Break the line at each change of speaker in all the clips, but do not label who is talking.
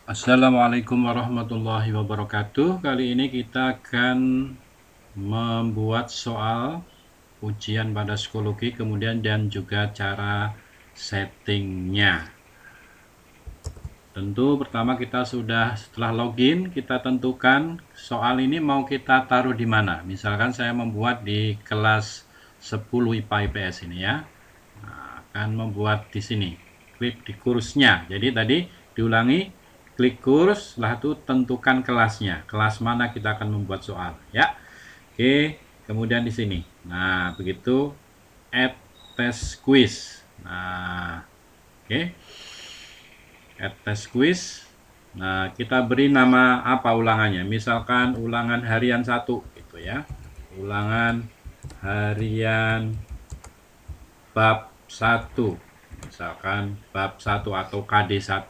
Assalamualaikum warahmatullahi wabarakatuh. Kali ini kita akan membuat soal ujian pada psikologi, kemudian dan juga cara settingnya. Tentu pertama kita sudah setelah login, kita tentukan soal ini mau kita taruh di mana. Misalkan saya membuat di kelas 10 IPA IPS ini ya. Nah, akan membuat di sini. Klik di kursnya. Jadi tadi diulangi, klik kurs, setelah itu tentukan kelasnya. Kelas mana kita akan membuat soal ya. Oke, kemudian di sini. Nah, begitu add test quiz. Nah, oke. Add test quiz. Nah, kita beri nama apa ulangannya? Misalkan ulangan harian 1 gitu ya. Ulangan harian bab 1. Misalkan bab 1 atau KD1.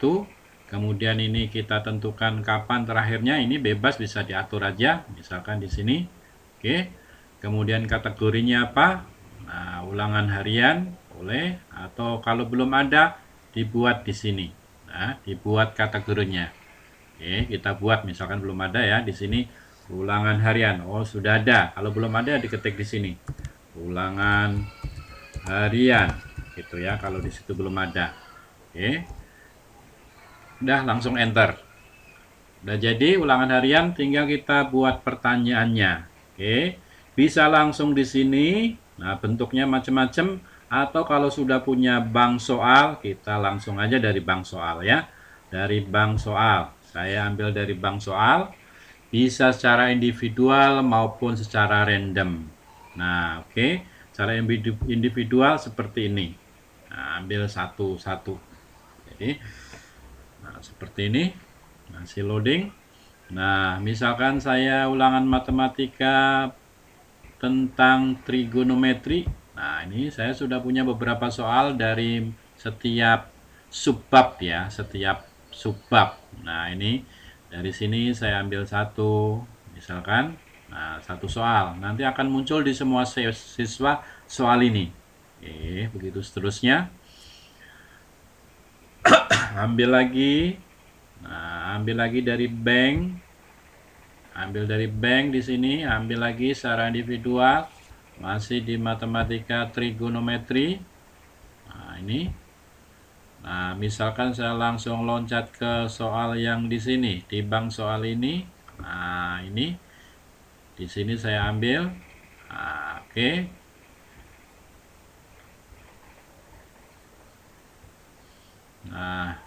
Kemudian ini kita tentukan kapan terakhirnya, ini bebas bisa diatur aja, misalkan di sini. Oke. Kemudian kategorinya apa? Nah, ulangan harian boleh, atau kalau belum ada dibuat di sini. Nah, dibuat kategorinya. Oke, kita buat misalkan belum ada ya di sini ulangan harian. Oh, sudah ada. Kalau belum ada diketik di sini. Ulangan harian gitu ya, kalau di situ belum ada. Oke. Udah langsung enter. Udah jadi ulangan harian, tinggal kita buat pertanyaannya. Oke. Bisa langsung di sini. Nah, bentuknya macam-macam, atau kalau sudah punya bank soal, kita langsung aja dari bank soal ya. Dari bank soal. Saya ambil dari bank soal. Bisa secara individual maupun secara random. Nah, oke. Cara individual seperti ini. Nah, ambil satu-satu. Jadi, nah, seperti ini. Masih loading. Nah, misalkan saya ulangan matematika tentang trigonometri. Nah, ini saya sudah punya beberapa soal dari setiap subbab ya, setiap subbab. Nah, ini dari sini saya ambil satu, misalkan, nah, satu soal. Nanti akan muncul di semua siswa soal ini. Oke, begitu seterusnya. Ambil lagi. Nah, ambil lagi dari bank. Ambil dari bank di sini, ambil lagi secara individual. Masih di matematika trigonometri. Nah, ini. Nah, misalkan saya langsung loncat ke soal yang di sini, di bank soal ini. Nah, ini. Di sini saya ambil. Nah, oke. Nah,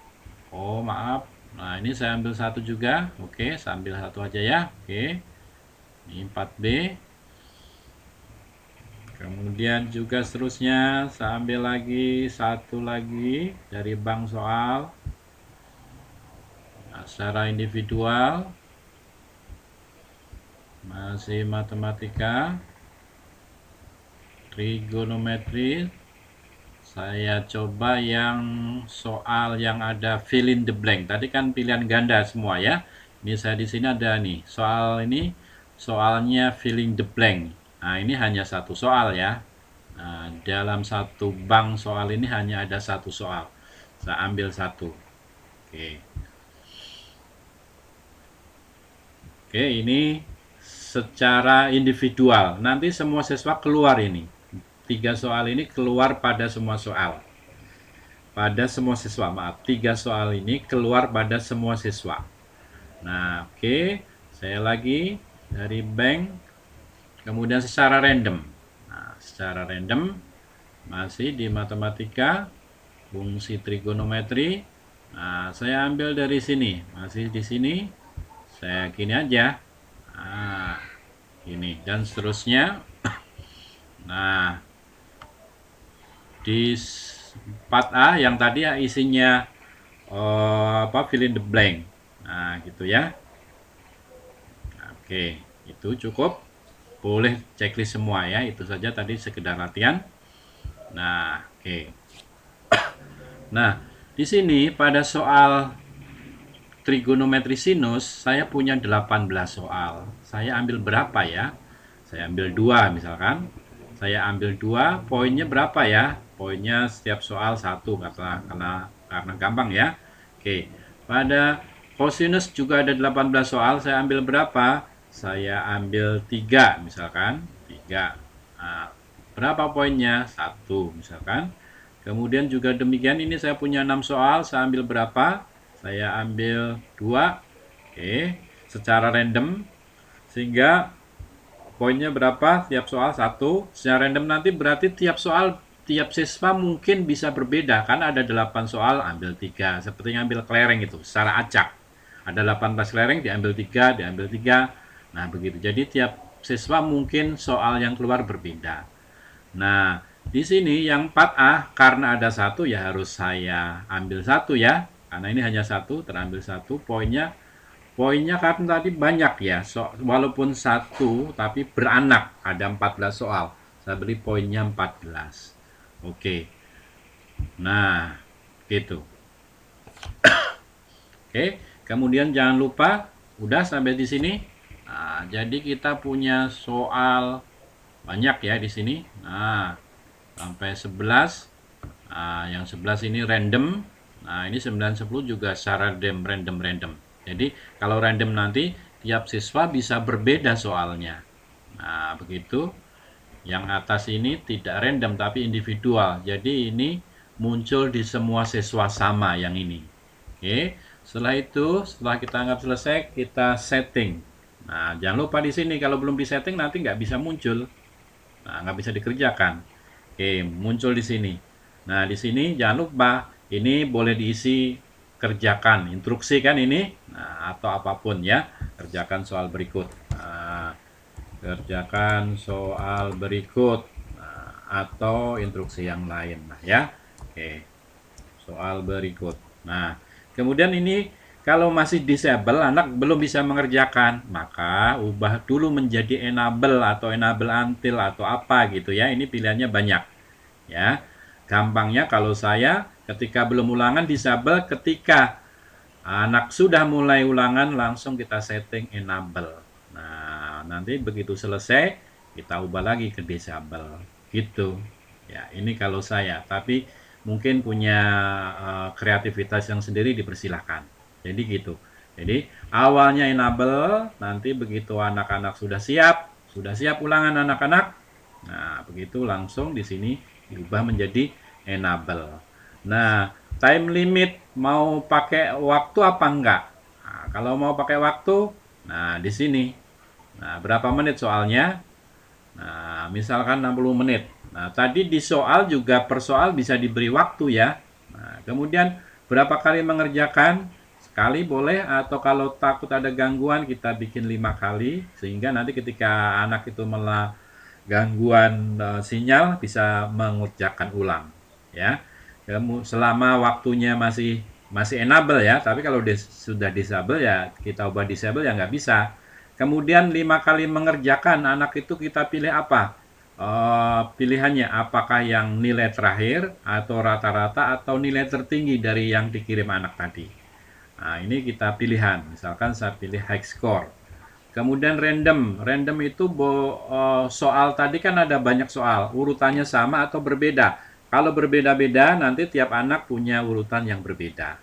oh maaf. Nah, ini saya ambil satu juga. Oke, saya ambil satu aja ya. Oke. Ini 4B. Kemudian juga seterusnya saya ambil lagi satu lagi dari bank soal. Nah, secara individual masih matematika trigonometri. Saya coba yang soal yang ada fill in the blank. Tadi kan pilihan ganda semua ya. Ini saya di sini ada nih. Soal ini soalnya filling the blank. Nah, ini hanya satu soal ya. Nah, dalam satu bank soal ini hanya ada satu soal. Saya ambil satu. Oke. Oke, ini secara individual. Nanti semua siswa keluar ini. 3 soal ini keluar pada semua soal. Pada semua siswa, maaf. 3 soal ini keluar pada semua siswa. Nah, oke. Saya lagi dari bank. Kemudian secara random. Nah, secara random masih di matematika fungsi trigonometri. Nah, saya ambil dari sini, masih di sini. Saya gini aja. Nah, ini dan seterusnya. Nah, di part A yang tadi ya isinya fill in the blank. Nah, gitu ya. Oke, itu cukup. Boleh checklist semua ya. Itu saja tadi sekedar latihan. Nah, oke. Nah, di sini pada soal trigonometri sinus saya punya 18 soal. Saya ambil berapa ya? Saya ambil 2 misalkan. Saya ambil 2, poinnya berapa ya? Poinnya setiap soal 1 karena gampang ya. Oke. Pada Cosinus juga ada 18 soal, saya ambil berapa? Saya ambil 3 misalkan, 3. Nah, berapa poinnya? 1 misalkan. Kemudian juga demikian, ini saya punya 6 soal, saya ambil berapa? Saya ambil 2. Oke, secara random, sehingga poinnya berapa? Tiap soal 1. Secara random nanti berarti tiap soal, tiap siswa mungkin bisa berbeda. Kan ada 8 soal, ambil 3. Seperti ngambil kelereng itu, secara acak. Ada 18 kelereng, diambil 3, diambil 3. Nah, begitu. Jadi tiap siswa mungkin soal yang keluar berbeda. Nah, di sini yang 4A, karena ada 1 ya harus saya ambil 1 ya. Karena ini hanya 1, terambil 1. Poinnya kan tadi banyak ya. Walaupun 1 tapi beranak, ada 14 soal. Saya beri poinnya 14. Oke. Nah, gitu. Oke, kemudian jangan lupa, udah sampai di sini. Nah, jadi kita punya soal banyak ya di sini. Nah, sampai 11. Nah, yang 11 ini random. Nah, ini 9, 10 juga secara random. Jadi, kalau random nanti tiap siswa bisa berbeda soalnya. Nah, begitu. Yang atas ini tidak random tapi individual. Jadi, ini muncul di semua siswa sama yang ini. Oke, setelah itu, setelah kita anggap selesai, kita setting. Nah, jangan lupa di sini kalau belum disetting nanti nggak bisa muncul. Nah, nggak bisa dikerjakan. Oke, muncul di sini. Nah, di sini jangan lupa ini boleh diisi kerjakan, instruksi kan ini, nah, atau apapun ya. Kerjakan soal berikut. Nah, kerjakan soal berikut, nah, atau instruksi yang lain. Nah, ya. Oke, soal berikut. Nah, kemudian ini kalau masih disable, anak belum bisa mengerjakan, maka ubah dulu menjadi enable atau enable until atau apa gitu ya. Ini pilihannya banyak. Ya. Gampangnya kalau saya ketika belum ulangan disable, ketika anak sudah mulai ulangan langsung kita setting enable. Nah, nanti begitu selesai kita ubah lagi ke disable. Gitu. Ya, ini kalau saya, tapi mungkin punya kreativitas yang sendiri dipersilahkan. Jadi gitu. Jadi awalnya enable, nanti begitu anak-anak sudah siap ulangan anak-anak. Nah, begitu langsung di sini diubah menjadi enable. Nah, time limit mau pakai waktu apa enggak? Nah, kalau mau pakai waktu, nah di sini. Nah, berapa menit soalnya? Nah, misalkan 60 menit. Nah, tadi di soal juga per soal bisa diberi waktu ya. Nah, kemudian berapa kali mengerjakan? Sekali boleh, atau kalau takut ada gangguan kita bikin 5 kali. Sehingga nanti ketika anak itu malah gangguan sinyal bisa mengerjakan ulang. Ya, selama waktunya masih enable ya. Tapi kalau sudah disable ya kita ubah disable ya nggak bisa. Kemudian 5 kali mengerjakan, anak itu kita pilih apa? Pilihannya apakah yang nilai terakhir atau rata-rata atau nilai tertinggi dari yang dikirim anak tadi. Nah, ini kita pilihan. Misalkan saya pilih high score. Kemudian random. Random itu soal tadi kan ada banyak soal. Urutannya sama atau berbeda. Kalau berbeda-beda nanti tiap anak punya urutan yang berbeda.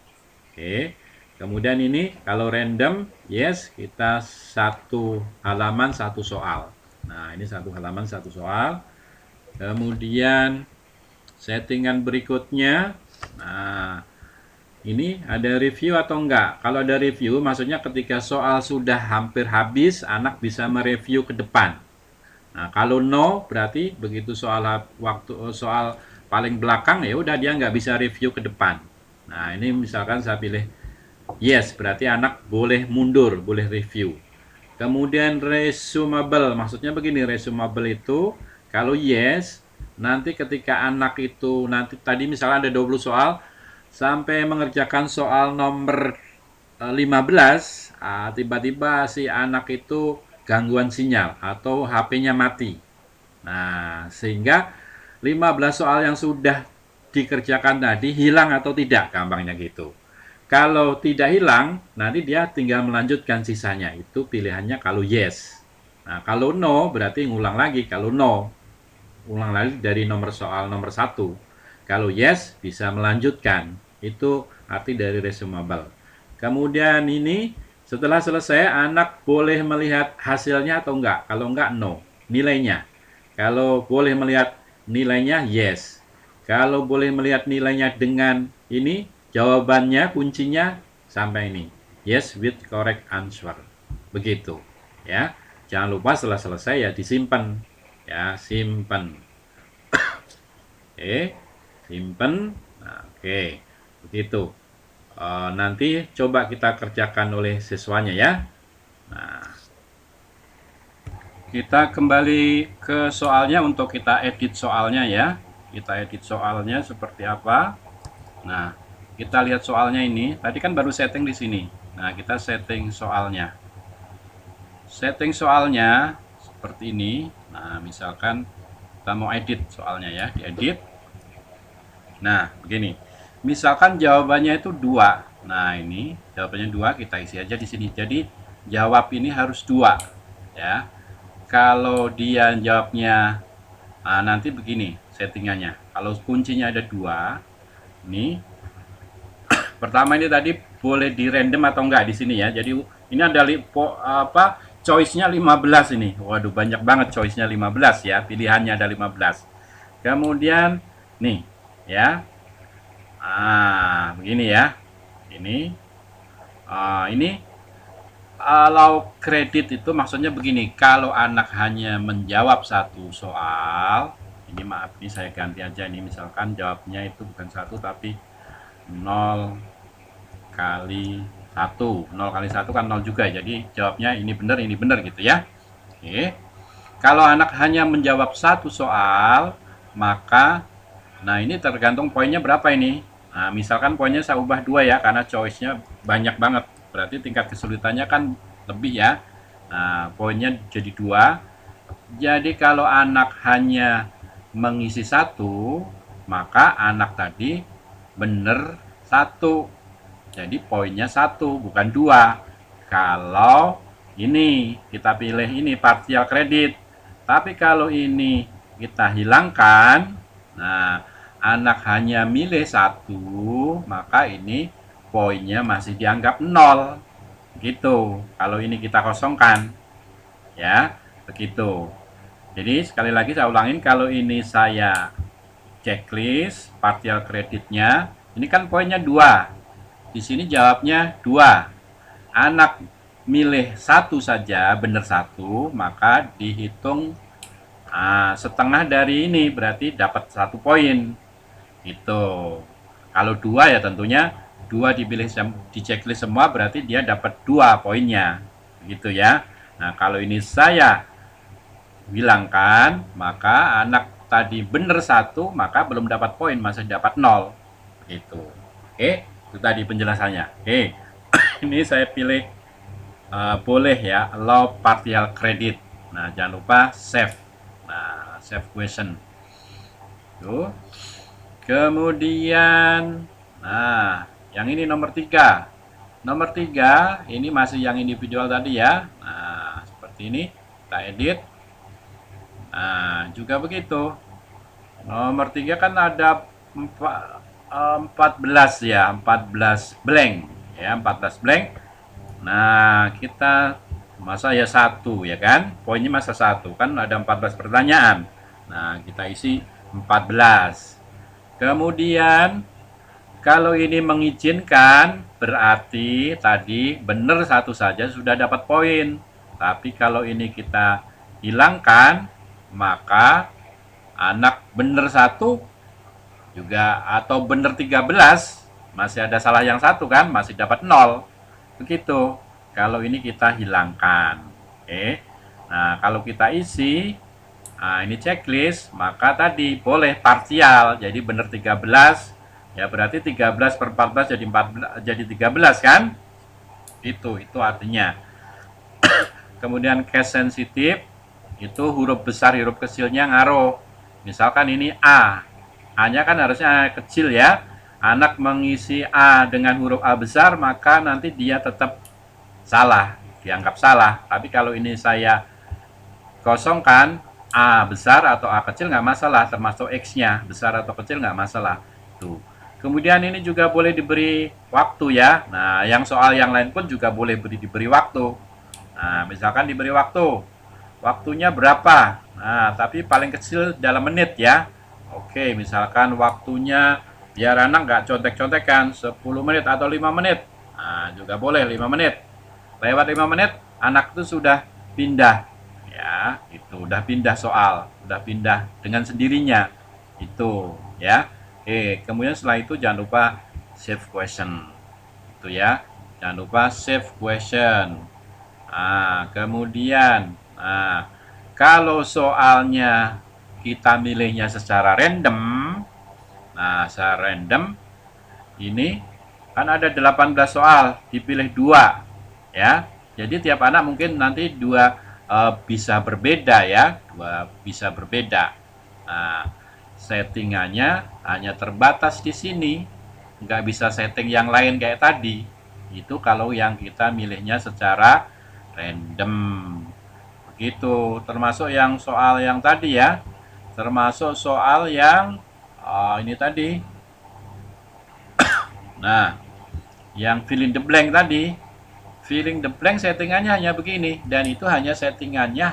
Oke. Kemudian ini kalau random, yes, kita satu halaman satu soal. Nah, ini satu halaman satu soal. Kemudian settingan berikutnya. Nah, ini ada review atau enggak? Kalau ada review, maksudnya ketika soal sudah hampir habis, anak bisa mereview ke depan. Nah, kalau no, berarti begitu soal paling belakang ya udah dia nggak bisa review ke depan. Nah, ini misalkan saya pilih yes, berarti anak boleh mundur, boleh review. Kemudian resumable, maksudnya begini, resumable itu kalau yes, nanti ketika anak itu nanti tadi misalnya ada 20 soal sampai mengerjakan soal nomor 15, tiba-tiba si anak itu gangguan sinyal atau HP-nya mati. Nah, sehingga 15 soal yang sudah dikerjakan tadi hilang atau tidak, gampangnya gitu. Kalau tidak hilang, nanti dia tinggal melanjutkan sisanya. Itu pilihannya kalau yes. Nah, kalau no, berarti ngulang lagi. Kalau no, ulang lagi dari soal nomor 1. Kalau yes, bisa melanjutkan. Itu arti dari resumable. Kemudian ini setelah selesai anak boleh melihat hasilnya atau enggak. Kalau enggak, no. Nilainya. Kalau boleh melihat nilainya, yes. Kalau boleh melihat nilainya dengan ini, jawabannya, kuncinya sampai ini. Yes with correct answer. Begitu. Ya. Jangan lupa setelah selesai ya disimpan. Ya, simpan. Oke, simpan. Nah, oke. Begitu. Nanti coba kita kerjakan oleh siswanya ya. Nah, kita kembali ke soalnya untuk kita edit soalnya ya. Kita edit soalnya seperti apa. Nah, kita lihat soalnya ini. Tadi kan baru setting di sini. Nah, kita setting soalnya. Setting soalnya seperti ini. Nah, misalkan kita mau edit soalnya ya, diedit. Nah, begini. Misalkan jawabannya itu 2. Nah, ini jawabannya 2, kita isi aja di sini. Jadi, jawab ini harus 2 ya. Kalau dia jawabnya nanti begini settingannya. Kalau kuncinya ada 2, ini pertama ini tadi boleh di random atau enggak di sini ya. Jadi ini ada choice-nya 15 ini. Waduh, banyak banget choice-nya 15 ya. Pilihannya ada 15. Kemudian nih ya. Begini ya. Ini kalau kredit itu maksudnya begini, kalau anak hanya menjawab satu soal, ini maaf, ini saya ganti aja nih, misalkan jawabnya itu bukan 1 tapi 0 kali 1. 0 kali 1 kan 0 juga, jadi jawabnya ini benar gitu ya. Oke. Kalau anak hanya menjawab satu soal, maka nah ini tergantung poinnya berapa ini. Nah, misalkan poinnya saya ubah 2 ya, karena choice-nya banyak banget. Berarti tingkat kesulitannya kan lebih ya. Nah, poinnya jadi 2. Jadi kalau anak hanya mengisi 1, maka anak tadi benar 1. Jadi poinnya 1, bukan 2. Kalau ini kita pilih ini partial kredit. Tapi kalau ini kita hilangkan, nah anak hanya milih 1, maka ini poinnya masih dianggap 0 gitu. Kalau ini kita kosongkan ya, begitu. Jadi sekali lagi saya ulangin, kalau ini saya checklist partial kreditnya, ini kan poinnya 2. Di sini jawabnya 2. Anak milih 1 saja, benar 1, maka dihitung setengah dari ini, berarti dapat 1 poin. Itu. Kalau 2 ya tentunya 2 dipilih di checklist semua, berarti dia dapat 2 poinnya. Gitu ya. Nah, kalau ini saya hilangkan, maka anak tadi benar 1, maka belum dapat poin, masih dapat 0. Gitu. Oke, itu tadi penjelasannya. Oke. Ini saya pilih boleh ya, allow partial credit. Nah, jangan lupa save. Nah, save question. Tuh. Kemudian, nah, yang ini nomor 3. Nomor 3, ini masih yang individual tadi ya. Nah, seperti ini, kita edit. Nah, juga begitu. Nomor 3 kan ada 14 ya, 14 blank. Ya, 14 blank. Nah, kita masa ya 1 ya kan? Poinnya masa 1, kan ada 14 pertanyaan. Nah, kita isi 14. Kemudian kalau ini mengizinkan, berarti tadi benar 1 saja sudah dapat poin. Tapi kalau ini kita hilangkan, maka anak benar 1 juga, atau benar 13, masih ada salah yang 1 kan, masih dapat 0. Begitu. Kalau ini kita hilangkan. Oke. Nah, kalau kita isi, ini checklist, maka tadi boleh parsial, jadi benar 13, ya berarti 13 per 14 jadi 14, jadi 13 kan? Itu artinya. Kemudian case sensitif, itu huruf besar, huruf kecilnya ngaruh. Misalkan ini A-nya kan harusnya kecil ya. Anak mengisi A dengan huruf A besar, maka nanti dia tetap salah, dianggap salah. Tapi kalau ini saya kosongkan, A besar atau A kecil nggak masalah, termasuk X-nya besar atau kecil nggak masalah. Tuh. Kemudian ini juga boleh diberi waktu ya. Nah, yang soal yang lain pun juga boleh diberi waktu. Nah, misalkan diberi waktu. Waktunya berapa? Nah, tapi paling kecil dalam menit ya. Oke, misalkan waktunya biar anak nggak contek-contekan 10 menit atau 5 menit. Nah, juga boleh 5 menit. Lewat 5 menit, anak itu sudah pindah. Ya, itu udah pindah soal, udah pindah dengan sendirinya. Itu ya. Kemudian setelah itu jangan lupa save question. Itu ya. Jangan lupa save question. Kemudian, kalau soalnya kita milihnya secara random, secara random ini kan ada 18 soal, dipilih dua, ya. Jadi tiap anak mungkin nanti dua bisa berbeda ya, dua bisa berbeda. Nah, settingannya hanya terbatas di sini, nggak bisa setting yang lain kayak tadi. Itu kalau yang kita milihnya secara random. Begitu, termasuk yang soal yang tadi ya, termasuk soal yang ini tadi. Nah, yang fill in the blank tadi, filling the blank settingannya hanya begini, dan itu hanya settingannya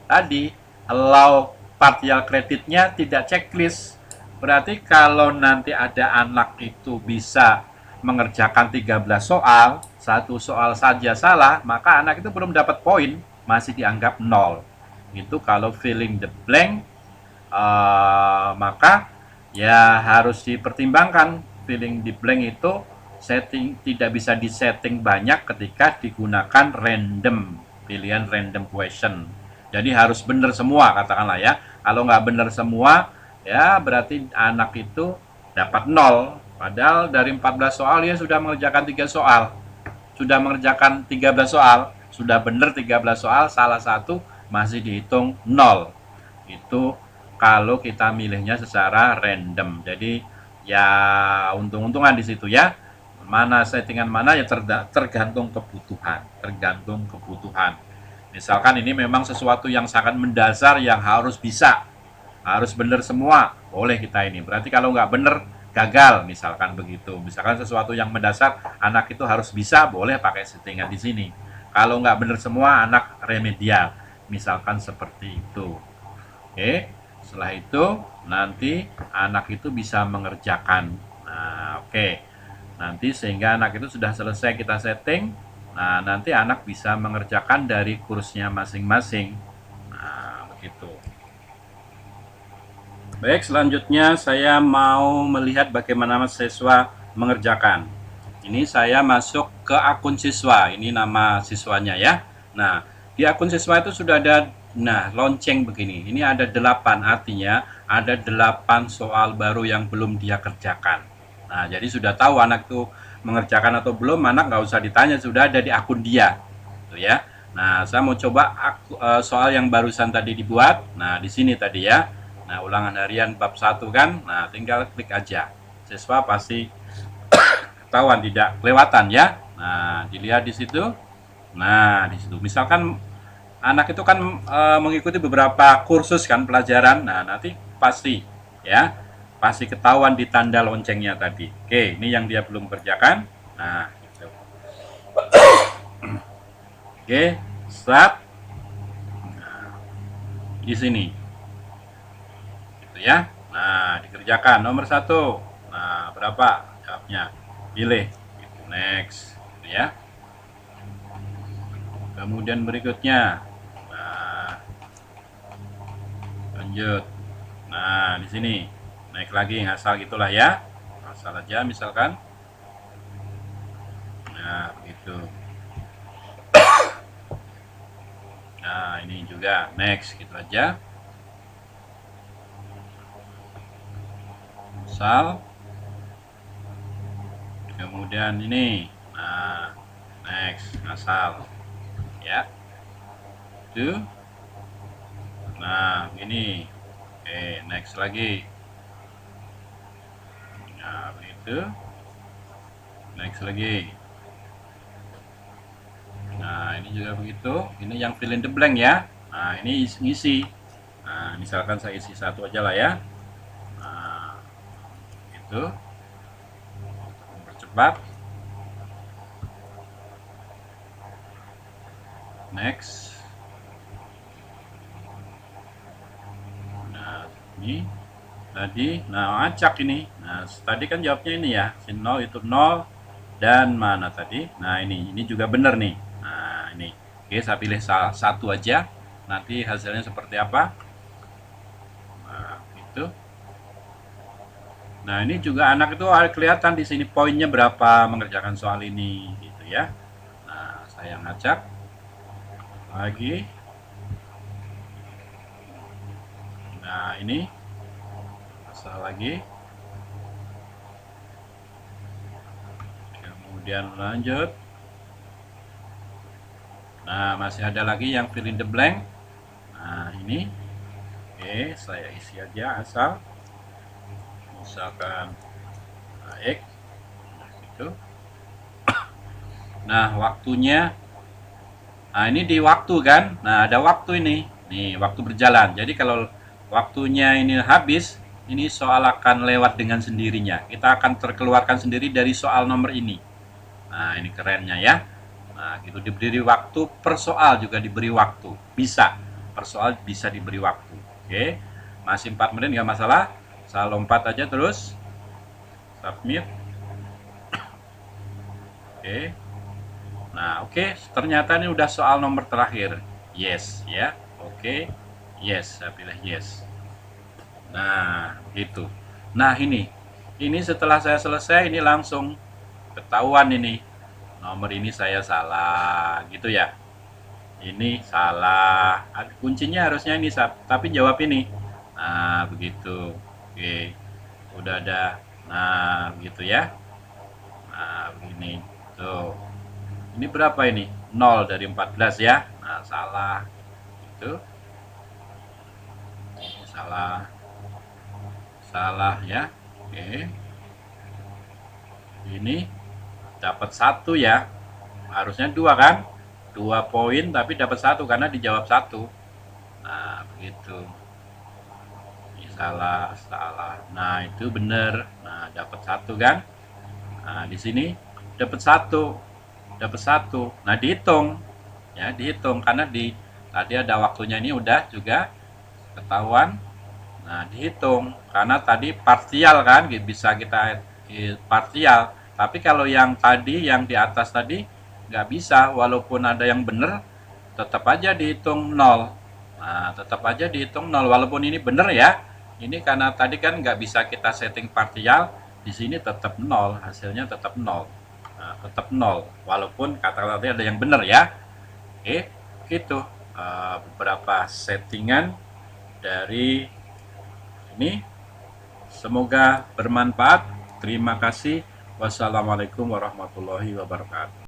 tadi allow partial kreditnya tidak checklist. Berarti kalau nanti ada anak itu bisa mengerjakan 13 soal, satu soal saja salah, maka anak itu belum dapat poin, masih dianggap nol. Itu kalau filling the blank, maka ya harus dipertimbangkan. Filling the blank itu setting tidak bisa disetting banyak ketika digunakan random, pilihan random question. Jadi harus benar semua katakanlah ya. Kalau nggak benar semua, ya berarti anak itu dapat nol. Padahal dari 14 soal dia sudah mengerjakan 3 soal. Sudah mengerjakan 13 soal, sudah benar 13 soal, salah satu masih dihitung nol. Itu kalau kita milihnya secara random. Jadi ya untung-untungan di situ ya. Mana settingan mana ya tergantung kebutuhan, tergantung kebutuhan. Misalkan ini memang sesuatu yang sangat mendasar yang harus bisa, harus benar semua, boleh kita ini. Berarti kalau nggak benar gagal, misalkan begitu. Misalkan sesuatu yang mendasar anak itu harus bisa, boleh pakai settingan di sini. Kalau nggak benar semua, anak remedial, misalkan seperti itu. Oke, setelah itu nanti anak itu bisa mengerjakan. Nah, oke. Nanti sehingga anak itu sudah selesai kita setting. Nah, nanti anak bisa mengerjakan dari kursnya masing-masing. Nah, begitu. Baik, selanjutnya saya mau melihat bagaimana siswa mengerjakan. Ini saya masuk ke akun siswa. Ini nama siswanya ya. Nah, di akun siswa itu sudah ada lonceng begini. Ini ada 8, artinya ada 8 soal baru yang belum dia kerjakan. Nah, jadi sudah tahu anak itu mengerjakan atau belum, anak nggak usah ditanya, sudah ada di akun dia. Tuh ya. Nah, saya mau coba soal yang barusan tadi dibuat. Nah, di sini tadi ya. Nah, ulangan harian bab 1 kan. Nah, tinggal klik aja. Siswa pasti ketahuan tidak kelewatan ya. Nah, dilihat di situ. Nah, di situ misalkan anak itu kan mengikuti beberapa kursus kan pelajaran. Nah, nanti pasti ya, pasti ketahuan di tanda loncengnya tadi. Oke, ini yang dia belum kerjakan. Nah, gitu. Oke, start. Di sini. Gitu ya. Nah, dikerjakan nomor 1. Nah, berapa jawabnya? Pilih. Next, gitu ya. Kemudian berikutnya. Nah, lanjut. Nah, di sini naik lagi ngasal gitulah ya. Asal aja misalkan. Nah, begitu. Nah, ini juga next gitu aja. Asal. Kemudian ini. Nah, next asal. Ya. Itu. Nah, ini. Oke, next lagi. Nah, begitu. Next lagi. Nah, ini juga begitu. Ini yang fill in the blank ya. Nah, ini ngisi. Nah, misalkan saya isi 1 aja lah ya. Nah, gitu. cepat. Next. Nah, ini tadi, nah acak ini. Nah, tadi kan jawabnya ini ya, sin 0 itu 0 dan mana tadi? Nah, ini juga benar nih. Nah, ini. Oke, saya pilih salah satu aja. Nanti hasilnya seperti apa? Nah, itu. Nah, ini juga anak itu kelihatan di sini poinnya berapa mengerjakan soal ini gitu ya. Nah, saya ngacak lagi. Nah, ini pasal lagi. Kemudian lanjut. Nah, masih ada lagi yang fill in the blank. Nah, ini. Oke, saya isi aja asal. Misalkan X. Gitu. Nah, waktunya. Nah, ini di waktu kan. Nah, ada waktu ini. Nih, waktu berjalan. Jadi kalau waktunya ini habis, ini soal akan lewat dengan sendirinya. Kita akan terkeluarkan sendiri dari soal nomor ini. Nah, ini kerennya ya. Nah, gitu diberi waktu per soal juga diberi waktu. Bisa. Per soal bisa diberi waktu. Oke. Masih 4 menit nggak masalah. Saya lompat aja terus. Submit. Oke. Nah, oke. Ternyata ini udah soal nomor terakhir. Yes, ya. Oke. Yes, saya pilih yes. Nah, gitu. Nah, ini setelah saya selesai, ini langsung ketahuan ini. Nomor ini saya salah, gitu ya. Ini salah. Kuncinya harusnya ini, tapi jawab ini. Nah, begitu. Oke. Udah ada. Nah, gitu ya. Nah, begini. Tuh. Ini berapa ini? 0 dari 14 ya. Nah, salah. Itu. Ini salah. Salah ya. Oke. Ini dapat 1 ya. Harusnya 2 kan? 2 poin tapi dapat 1 karena dijawab 1. Nah, begitu. Ini salah, salah. Nah, itu benar. Nah, dapat 1 kan? Nah, di sini dapat 1. Dapat 1. Nah, dihitung. Ya, dihitung karena tadi ada waktunya ini udah juga ketahuan. Nah, dihitung karena tadi parsial kan, bisa kita parsial. Tapi kalau yang tadi yang di atas tadi nggak bisa, walaupun ada yang benar tetap aja dihitung 0. Nah, tetap aja dihitung 0 walaupun ini benar ya. Ini karena tadi kan nggak bisa kita setting parsial, di sini tetap 0, hasilnya tetap 0. Nah, tetap 0 walaupun kata tadi ada yang benar ya. Oke, gitu. Beberapa settingan dari ini. Semoga bermanfaat. Terima kasih. Wassalamualaikum warahmatullahi wabarakatuh.